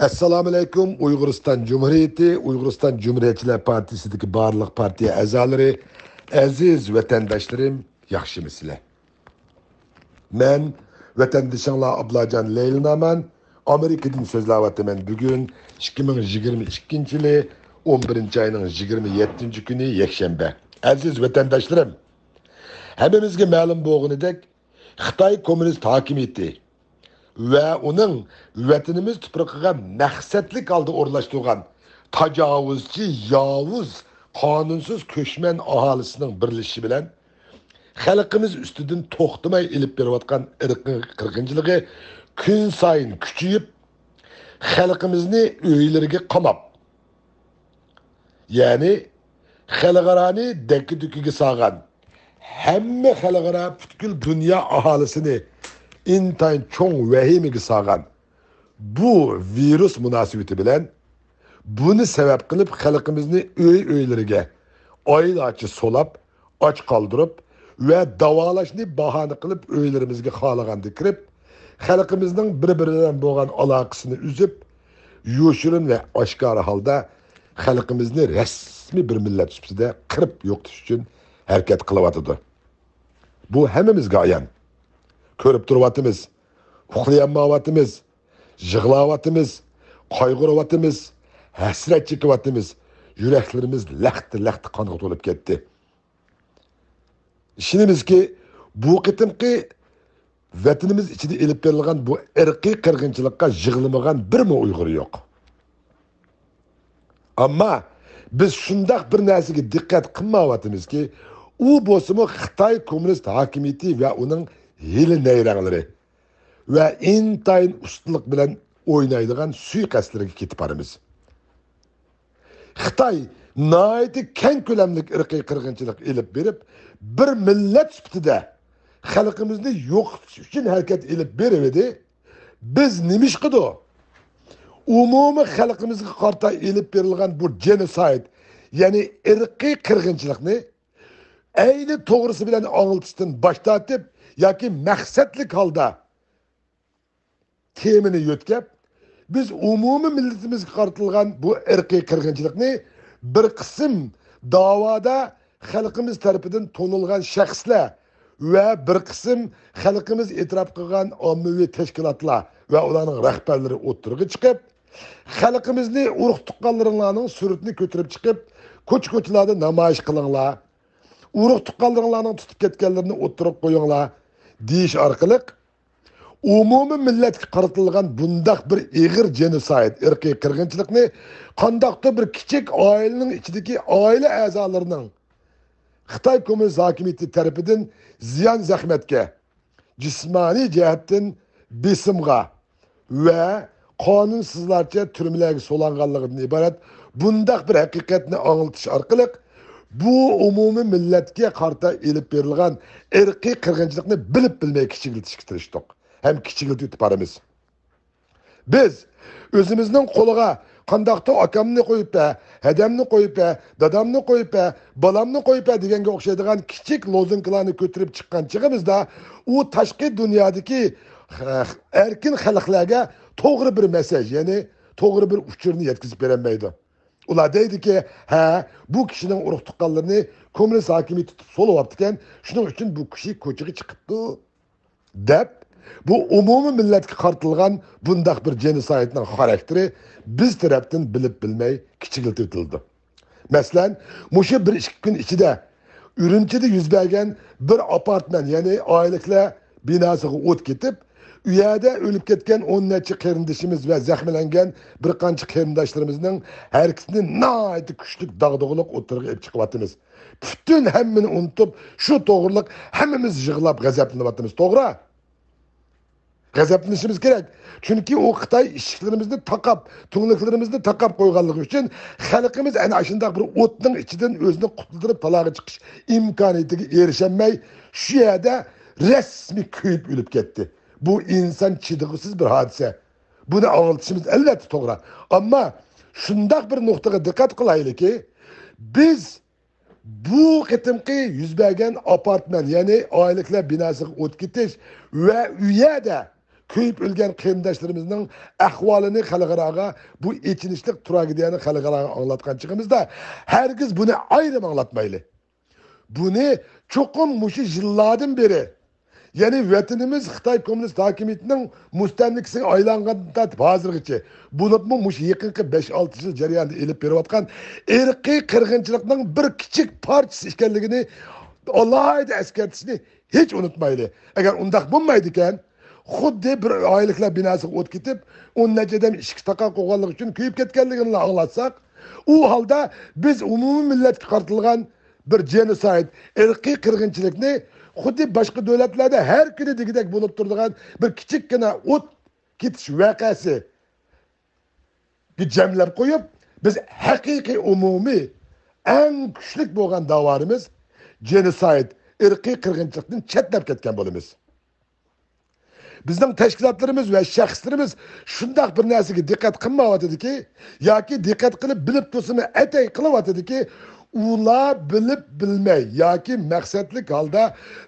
Assalomu alaykum. Uyg'uriston Cumhuriyetçiler Partisi'deki barliq partiya a'zolari, aziz vatandoshlarim, yaxshimisizlar? Men vatandoshinglar Ablajon Leyliman, Amerikadan so'zlayapman. Bugun 2022-yili 11-oyning 27-kuni yakshanba. Aziz vatandoshlarim, hammamizga ma'lum bo'lganidek, Xitoy kommunist hokimiyati ve onun vatanimiz tuprağına məqsədli qaldı orlaşdırğan təcavüzçi, yavuz, qanunsuz köşmen ahalisinin birleşi bilen xalqimiz üstüdün toxtumay ilib beriyotgan irqi qirg'inchiligi kun sayin küçüyüp xalqimizni öyleriga qamab, yani xalqarani dakki-dukkiga sağan, hamma xalqara butkul dünya ahalisini intayın çoğun vahimigi sağan bu virüs münasebeti bilen bunu sebep kılıp halkımızı öyleriga aylarca solap, aç kaldırıp ve davalaşını bahane kılıp öylerimizge xalaganda kirip halkımızın birbirinden boğan alakasını üzüp yoşurun ve aşkar halda halkımızı resmi bir millet süpside kırıp yoktuş için hareket kılıvatıdı. Bu hemimizge ayan. Körüp durvatımız, uxlayanmavatımız, yığlavatımız, qayg'uravatımız, hasret çekivatımız, yüreklerimiz lahti qanğa tolup ketdi. İşinimiz ki bu qitimki vatanimiz içinde elip berilgan bu irqiy qirg'inchilikqa yig'lamagan birmi Uyg'ur yo'q. Ama biz shundaq bir narsaga diqqat qilmavatimiz ki, u bo'lsa-mu Xitoy kommunist hokimiyati va uning hili neyranları ve intayın ustunluk bilen oynaydıgan suikastlarga ketip baramiz. Xitoy naiti keng ko'lamlik irqiy qirg'inchilik ilib berib, bir millet süptide xalqimizni yo'qotish uchun harakat ilib beribdi. Biz nimish qildi? Umumiy xalqimizga qarta ilib berilgan bu genosid, yani irqiy qirg'inchilikni ayni to'g'risi bilan anglitishdan bosh tortib yoki maqsadlik holda temini yo'tkab, biz umumiy millatimizga qaratilgan bu irqiy qirg'inchilikni bir qism davoda xalqimiz tarafidan tonilgan shaxslar va bir qism xalqimiz e'tirof qilgan ommaviy tashkilotlar va ularning rahbarlari o'tirg'i chiqib, xalqimizni urug' tuqqanlaringlarning suratini ko'tarib chiqib, ko'ch-ko'chlarda namoyish qilinglar. Urug' tuqqanlaringlarning tutib ketganlarini o'tirib qo'yinglar deyish orqali umumiy millatga qaratilgan bundaq bir ig'ir genosid, irqiy qirg'inchilikni qandaqdir bir kichik oilaning ichidagi oila a'zolarining Xitoy kommunist hokimiyati tarafidan ziyon zahmatga, jismoniy jihatdan besimga va qonunsizlarcha turmalarga so'langanligidan iborat bundaq bir haqiqatni anglatish orqali bu umumiy millatga qarta elib berilgan irqiy qirg'inchilikni bilib bilmay kichiklatishga tirishdik. Hem kichiklatib baramiz. Biz o'zimizning qo'liga qandaqda akamni qo'yib be, hadamni qo'yib be, dadamni qo'yib be, balamni qo'yib be deganga o'xshaydigan kichik lozunkalarni ko'tarib chiqqan chig'imizda u tashqi dunyodagi erkin xalqlarga to'g'ri bir mesaj, ya'ni to'g'ri bir uchurni yetkazib berolmaydi. Ular deydi ki, bu kişinin urug' tuqqanlarini kommunist hokimiyat tutib so'layapti ekan, shuning uchun bu kishi ko'chaga chiqibdi deb bu umumiy millatga qaratilgan bundaq bir genosidning xarakteri biz tarafdan bilib bilmay kichikiltirildi. Masalan, mushu 1-2 kun ichida Urumchida yuz bergan bir apartman, ya'ni oyliklar binosiga o't ketib, u yerda o'lib ketgan 10 necha qarindoshimiz va zaxmlangan bir qancha qarindoshlarimizning har ikisini nihoyatda kuchli dag'dug'liq o'tirg'i olib chiqyapmiz. Butun hammani unutib, shu to'g'riliq hammamiz yig'lab g'azablanyapmiz, to'g'ri? G'azablanishimiz kerak. Chunki u Xitoy ishiklarimizni taqab, to'ngliklarimizni taqab qo'yganligi uchun xalqimiz ana shunday bir o'tning ichidan o'zini qutuldirib talog'i chiqish imkoniyatiga erishamay, shu yerda rasmiy kuyib o'lib ketdi. Bu inson chidag'isiz bir hodisa. Buni anglitishimiz albatta to'g'ri. Ammo shunday bir nuqtaga diqqat qilaylikki, biz bu qitimqi yuz bergan apartman, ya'ni oyliklar binosiga o't ketish va u yerda kuyib o'lgan qarindoshlarımızın ahvolini xalqaraga, bu echinishlik tragediyani xalqaraga anglatgan chiqimizda hergiz buni ayrim anglatmayli. Buni cho'qim mushu yillardan beri, yani vatanimiz Xitoy Komünist hakimiyetining mustamlikasiga aylangandan hozirgacha, bo'libmi mushu yaqinqi 5-6 yil jarayonida elib berayotgan irqiy qirg'inchilikning bir kichik parchasi ekanligini alohida eskartishni hech unutmayli. Agar undaq bo'lmaydi ekan, xuddi bir oyliklar binosiga o't ketib, 10 nechadan ishki taqan qo'yganlik uchun kuyib ketganligini anglatsak, u holda biz umumiy millatga qartilgan bir genosid, irqiy qirg'inchilikni xuddi boshqa davlatlarda har kuni degidek bo'lib turadigan bir kichikkina o't ketish voqeasi jamlab qo'yib, biz haqiqiy umumiy eng kuchli bo'lgan davorimiz genosid, irqiy qirg'inchilikdan chetlab ketgan bo'lamiz. Bizning tashkilotlarimiz va shaxslarimiz shundoq bir narsaga diqqat qilmayotadiki, yoki diqqat qilib bilib tursa-mu atay qilyotadiki, ular bilib bilmay yoki maqsadlik holda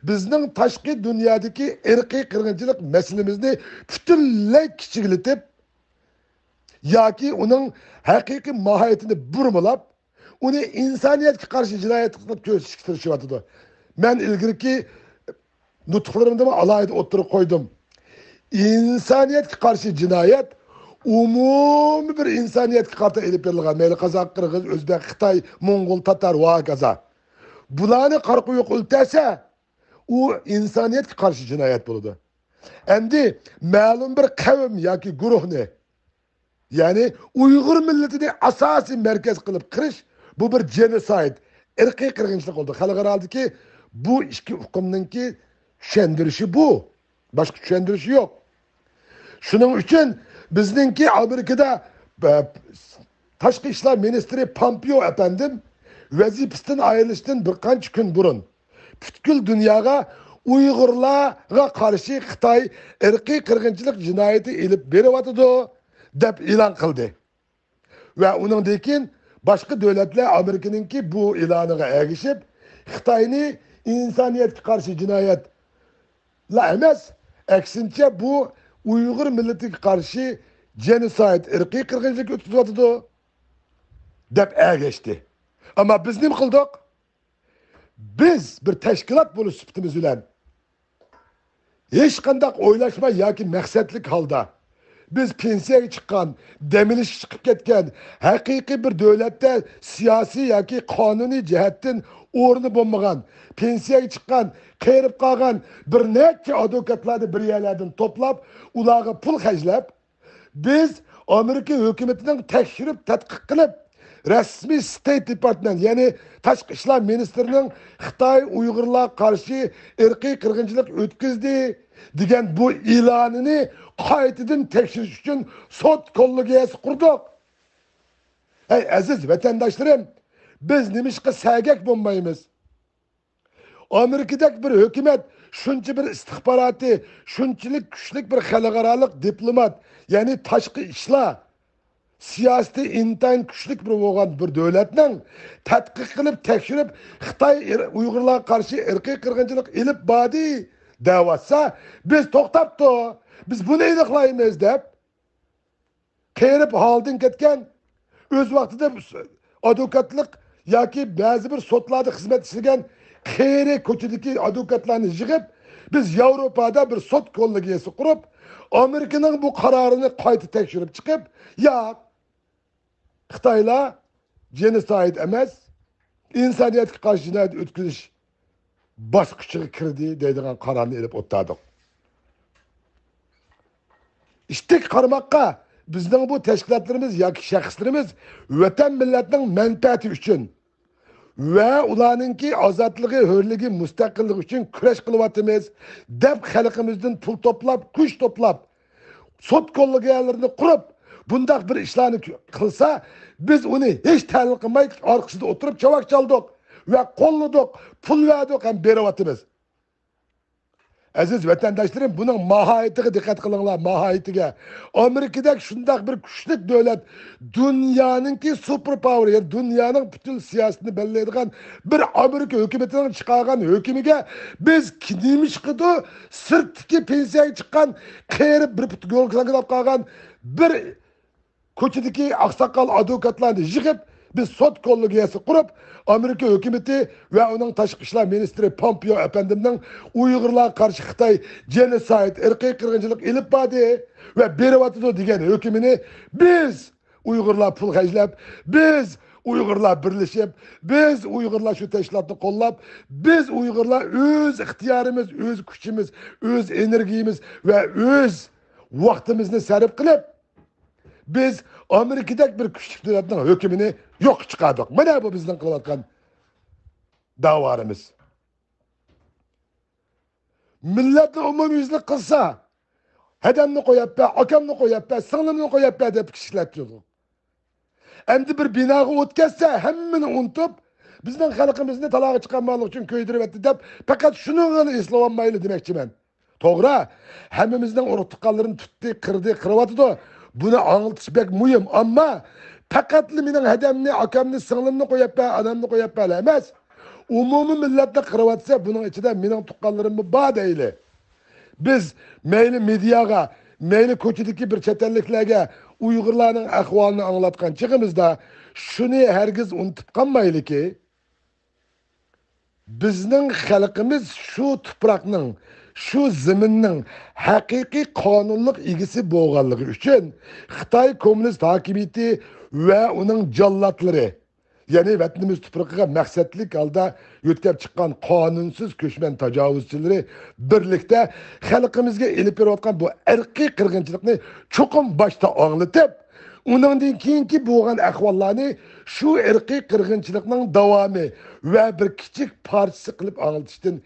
bizning tashqi dunyodagi irqiy qirg'inchilik masalamizni butunlay kichiklatib yoki uning haqiqiy mohiyatini burmilab, uni insoniyatga qarshi jinoyat qilib ko'rsatishyotidir. Men ilgirki nutqlarimda alohida o'tirib qo'ydim. İnsaniyetga qarshi jinoyat umumiy bir insoniyatga qarshi elib berilgan, mayli qozoq, qirg'iz, o'zbek, xitoy, mo'ng'ul, tatar va hokazo. Bularni qarquyuq o'ltasa, u insoniyatga qarshi jinoyat bo'ladi. Endi ma'lum bir qavm yoki guruhni, ya'ni Uyg'ur millatini asosiy markaz qilib qirish, bu bir genosid, irqiy qirg'inchilik bo'ldi. Xalqarodagi bu ikki hukmninki tushundirishi bu. Başka tushundirishi yo'q. Shuning uchun bizningki Amerikada Tashqi ishlar ministri Pompeo efendim vazifasidan ayrılishdan bir qancha kun burun butkul dunyoga Uyg'urlarga qarshi Xitoy irqiy qirg'inchilik jinoyati elib beryotidi deb e'lon qildi. Va uningdan keyin boshqa davlatlar Amerikaningki bu e'loniga ergishib Xitoyni insoniyatga qarshi jinoyat la emas, aksincha bu Uyg'ur millatiga qarshi genosid, irqiy qirg'inchilik o'tkazadi deb ergashdi. Ama biz nima qildik? Biz bir tashkilot bo'lish sifatimiz bilan hech qanday o'ylashmay yoki maqsadlik holda biz pensiyaga chiqqan, demilish chiqib ketgan, haqiqiy bir davlatda siyosiy yoki qonuniy jihatdan o'rni bo'lmagan, pensiyaga chiqqan, qeyrib qolgan bir necha advokatlarni bir yerlardan to'plab, ularga pul xajlab, biz Amerika hukumatining tekshirib, tadqiq qilib, rasmiy State Department, ya'ni Tashqi ishlar ministrining Xitoy Uyg'urlar qarshi irqiy qirg'inchilik o'tkazdi degan bu e'lonini qaytadan tekshirish uchun sud kollegiyasi qurdik. Ey aziz vatandoshlarım, biz nimishqa sagak bo'lmaymiz? Amerikadagi bir hukumat shuncha bir istixboroti, shunchalik kuchli bir xalqaroliq diplomat, ya'ni tashqi ishlar siyosati intayin kuchli bo'lgan bir davlatning tadqiq qilib, tekshirib, Xitoy Uyg'urlar qarshi irqiy qirg'inchilik elib bordi da'vatsa, biz to'xtabdi. Biz buni aniqlaymiz deb qeyrib holdan ketgan, o'z vaqtida advokatlik yoki ba'zi bir sotlarda xizmat ishlagan qeyri ko'chadagi advokatlarni yig'ib, biz Yevropada bir sot kollegiyasi qurib, Amerikaning bu qarorini qayta tekshirib chiqib, ya Xitoylar genosid emas, insoniyatga qarshi jinoyat o'tkazish bosqichiga kirdi deydigan qarorni olib o'tdik. İştik qaramoqqa bizning bu tashkilotlarimiz yoki shaxslarimiz vatan millatning manfaati uchun va ularningki ozodligi, hurligi, mustaqilligi uchun kurash qilyapmiz deb xalqimizdan pul to'plab, kuch to'plab, sud kollegiyalarini qurib, bundaq bir ishlarni qilsa, biz uni hech tahlil qilmay orqasida o'tirib chavak chaldik va qo'lladik, pul verdik ham beryapmiz. Aziz vatandaşlarım, bunun mahiyetiga dikkat kılыңlar, mahiyetiga. Amerika'da şundak bir güçlük devlet, dünyanınki superpower, yani dünyanın bütün siyasetini belirleydiğin bir Amerika hükümetinin çıkargan hükümege biz neymiş kıdı sırttaki pensiyaya çıkan kayırıp bir pütü yol kılan kalgan bir koçidaki aksakal advokatlarını yıkıp biz sot kollegiyası kurup Amerika hükümeti ve onun Tashqi ishlar ministri Pompeo efendimden Uygurlar karşı Xitay genocide, ırkı kırgınçılık ilip badi ve berivatıdı diyen hükümünü biz Uygurlar pul haclap, biz Uygurlar birleşip, biz Uygurlar şu teşkilatını kollap, biz Uygurlar öz ihtiyarımız, öz gücümüz, öz energiyimiz ve öz vaktimizni sarf kılıp biz Amerika'daki bir küçük devletin hükümünü yok çıkardık. Mana bu bizden kılayotgan davarımız. Milletni umumyüzlük kılsa, hedemni koyup be, akamni koyup be, singlimni koyup be deb kishilatiyordu. Endi bir binaga o'tkazsa, hammani unutup, bizning xalqimizni talaga chiqarmoqlik uchun ko'ydirib etdi deb, faqat shuni eslab olmayli demoqchiman. To'g'ri, hammamizning urug' tuqqanlarini tutdi, qirdi, qiryotdi. Buni anglatish bek muhim, ammo faqatli mening hadamni, akamni, singlimni qo'yib be, onamni qo'yib be emas. Umumiy millatni qiryotsa, buning ichida mening tuqqanlarimni bor deyli. Biz mayli mediaga, mayli ko'chadagi bir chet elliklarga Uyg'urlarning ahvolini anglatgan chig'imizda shuni hargiz unutib qolmaylik-ki, bizning xalqimiz shu tuproqning, shu zaminning haqiqiy qonunliq egisi bo'lganligi uchun Xitoy kommunist hokimiyati va uning jallotlari, ya'ni vatanimiz tuprog'iga maqsadlik holda yo'tkab chiqqan qonunsiz ko'chman tajovuzchilari birlikda xalqimizga ilib berayotgan bu irqiy qirg'inchilikni cho'qim boshda anglatib, uningdan keyingi bo'lgan ahvollarni shu irqiy qirg'inchilikning davomi va bir kichik parchasi qilib anglatishdan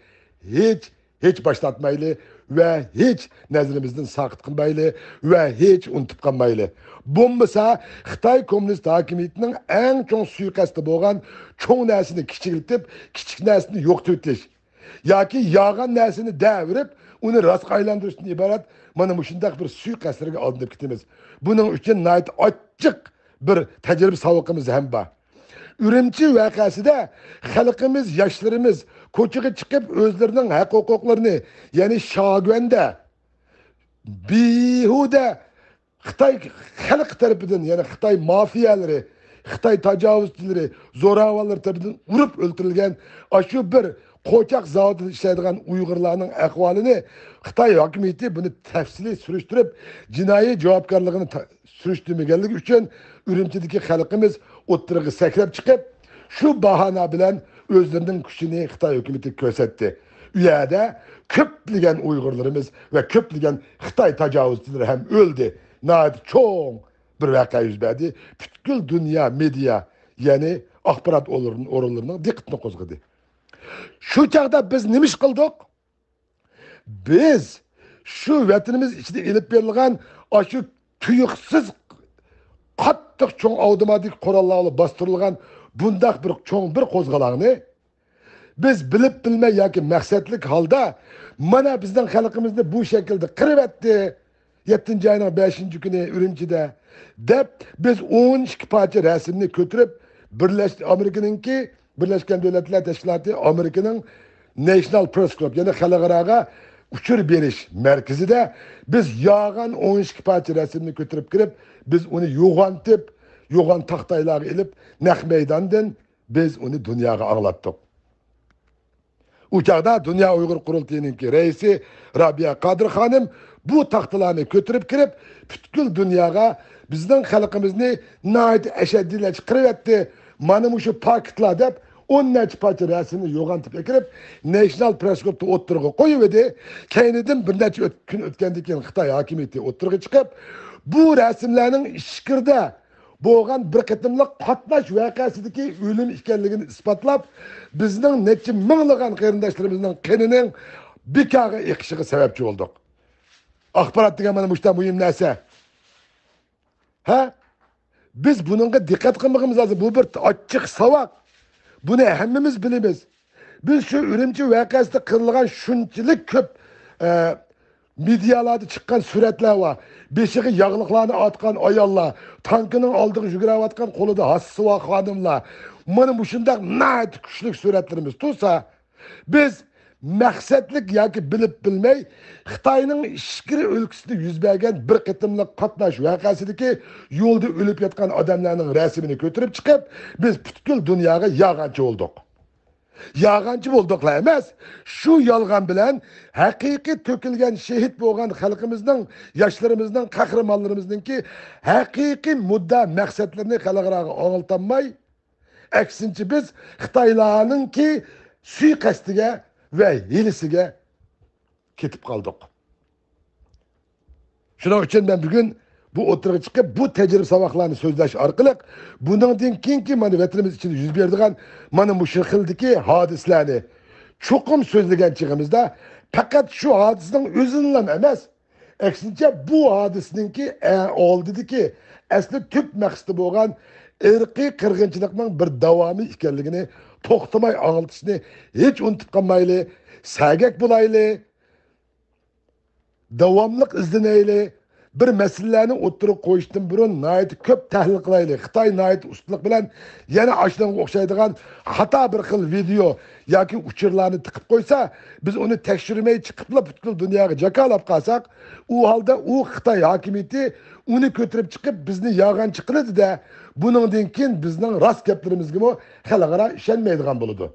hech boshlatmayli ve hiç nazrimizden sakıt kılmaylı ve hiç unutup kalmaylı. Bo'lmasa Xitoy kommunist hokimiyatining eng cho'ng suiqasdi bo'lgan cho'ng narsani kichikiltib, kichik narsani yo'qotib o'tish yoki yog'an narsani davirib, uni rostga aylantirishdan iborat mana shunday bir suiqasdlarga olinib ketamiz. Buning uchun nayt ochiq bir tajriba savuqimiz ham bor. Ürümçi vakasida xalqimiz, yoshlarimiz ko'chaga chiqib o'zlarining haq-huquqlarini, ya'ni shoganda, behuda Xitoy xalq tarafidan, ya'ni Xitoy mafiyalari, Xitoy tajovuzchilari, zo'ravonlar tarafidan urib o'ldirilgan shu bir qo'choq zavodida ishlaydigan Uyg'urlarning ahvolini Xitoy hokimiyati buni tafsiliy surishtirib, jinoiy javobgarligini surishtirmaganligi uchun Ürümchidagi xalqimiz o'ttiriga sakrab chiqib, shu bahona bilan o'zlarining kuchini Xitoy hukumati ko'rsatdi. U yerda ko'plagan Uyg'urlarimiz va ko'plagan Xitoy tajovuzchilari ham o'ldi. Nayt cho'ng bir voqea yuz berdi. Butkul dunyo media, ya'ni axborot o'rinlarining diqqatini qo'zg'adi. Shu chaqda biz nima ish qildik? Biz shu vatanimiz ichida ilib berilgan shu tuyuqsiz qattiq cho'ng avtomatik qurollarla bostirilgan bundaq bir cho'ng bir qo'zg'aloqni biz bilib bilmay yoki maqsadlik holda mana bizning xalqimizni bu shaklda qirib etdi 7-oyning 5-kuni Ürümchida deb biz 12 parcha rasmni ko'tirib Amerikaningki Birleşken Devletler Teşkilatı Amerika'nın National Press Club, yani xalqaroga uçur berish merkezide biz yağan 12 parça resimni götürüp girip biz onu yoğan tahtaylarga ilip naq meydandan biz onu dunyoga anglatdik. U chaqda Dünya Uyghur Qurultayı'nınki reisi Rabia Qadir Hanım bu taxtalarni götürüp girip butkul dunyoga bizning xalqimizni nayt ashaddiylashib qirib mana shu paketlar deb 10 parça resimni yo'g'antib kirib National Press Club'da o'ttirg'i qo'yib edi. Keynidan bir necha kun o'tgandan keyin Xitoy hokimiyati o'ttirg'i chiqib, bu rasmlarning ishqirda bo'lgan bir qatimliq qatnash voqeasidagi o'lim ekanligini isbotlab, bizning necha minglagan qarindoshlarimizning qinining bekorga eqishiga sababchi bo'ldik. Axborot degan mana bunday muhim narsa. Ha? Biz bununla dikkat qilmagimiz lazım. Bu bir ochiq savol. Buni hammamiz bilamiz. Biz şu Ürümçi vakasida qilingan shunchalik ko'p medialarda çıkan suratlar var. Beşiği yağlıklarını atkan ayollar, tankının aldığı yugurayotgan qo'lida hassiva xonimlar. Mana bu shunday nayt kuchli suratlarimiz tursa, biz maqsadlik yoki bilib bilmay Xitoyning ishkiri o'lkasida yuz bergan bir qitimliq qatnash voqeasidagi yo'lda o'lib yotgan odamlarning rasmini ko'tarib chiqib, biz butkul dunyoga yog'anchi bo'ldik. Yağancı bulduklar emas. Şu yalgan bilen hakiki tökülgen şehit boğan halkımızdan, yaşlarımızdan, kahramanlarımızdan ki hakiki mudda məqsədlərini xalqara anıltanmay, eksinci biz Xitaylarının ki suikastige ve hilisige ketip kaldık. Şunun için ben bugün bu oturuğa çıkıp bu tecrübe sabahlarını sözleş arkalık bundan keyinki mana vatanımız için yüz berdigan mana bu şekildeki hadislerini çokum sözlegen çıkımızda fakat şu hadisinin özünden emas. Eksince bu hadisininki oldidiki asli tüp məqsidi bo'lgan irqiy qirg'inchilikning bir davomi ekanligini to'xtamay anglitishni hech unutib qolmayli, sagak bo'layli, davomliq izlanayli. Bir meselelerni o'ttirib qo'yishdan burun nayet köp tahlil qilaylik. Xitoy nayet ustalik bilan yana ashunga o'xshaydigan xato bir xil video yoki uchurlarni tiqib qo'ysa, biz uni tekshirmay chiqibla butkul dunyoga jakolab qolsak, u holda u Xitoy hokimiyati uni ko'tarib chiqib bizni yog'anchi qiladi-da, buningdan keyin bizning rost gaplarimizga xalqaro ishonmaydigan bo'ladi.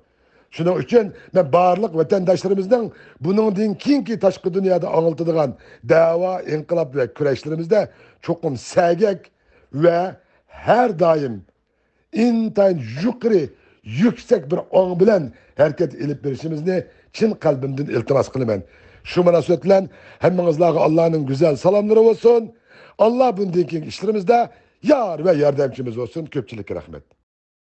Şunun için ben barlık vatandaşlarımızdan bunun keyinki taşkı dünyada anıltıdığan dava, inkılap ve küreşlerimizde çokum segek ve her daim intayin yukarı, yüksek bir on bilen hareket edip verişimizni çin kalbimden iltimas kılımen. Şu münasebetle hemmenizle Allah'ın güzel salamları olsun. Allah bundan keyinki işlerimizde yar ve yardımcımız olsun. Köpçülük rahmet.